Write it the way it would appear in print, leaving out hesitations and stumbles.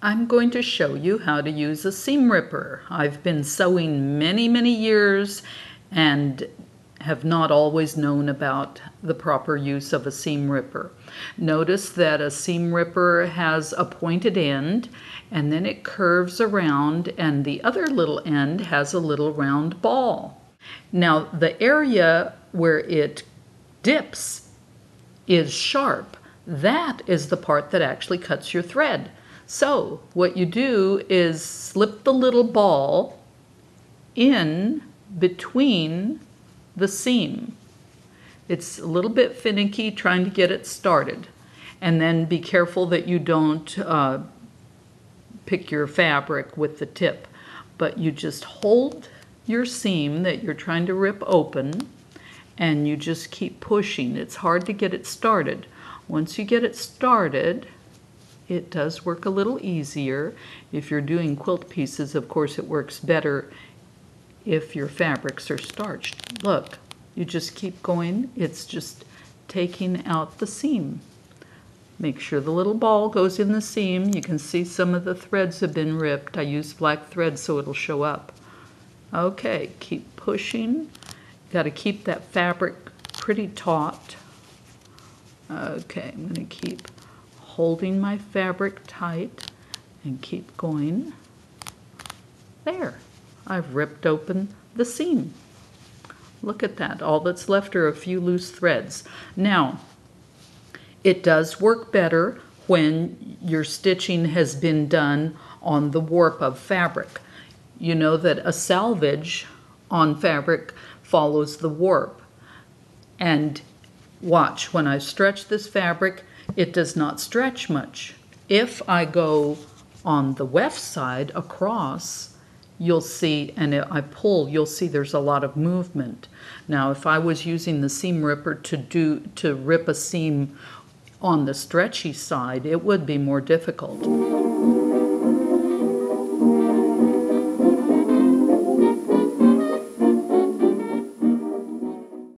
I'm going to show you how to use a seam ripper. I've been sewing many years and have not always known about the proper use of a seam ripper. Notice that a seam ripper has a pointed end and then it curves around, and the other little end has a little round ball. Now the area where it dips is sharp. That is the part that actually cuts your thread. So what you do is slip the little ball in between the seam. It's a little bit finicky trying to get it started. And then be careful that you don't pick your fabric with the tip. But you just hold your seam that you're trying to rip open and you just keep pushing. It's hard to get it started. Once you get it started, it does work a little easier. If you're doing quilt pieces, of course, it works better if your fabrics are starched. Look, you just keep going. It's just taking out the seam. Make sure the little ball goes in the seam. You can see some of the threads have been ripped. I used black thread so it'll show up. Okay, keep pushing. Got to keep that fabric pretty taut. Okay, I'm going to keep holding my fabric tight and keep going. There, I've ripped open the seam. Look at that. All that's left are a few loose threads. Now, it does work better when your stitching has been done on the warp of fabric. You know that a selvage on fabric follows the warp. And watch, when I stretch this fabric, it does not stretch much. If I go on the weft side across, you'll see, and I pull, you'll see there's a lot of movement. Now, if I was using the seam ripper to rip a seam on the stretchy side, it would be more difficult.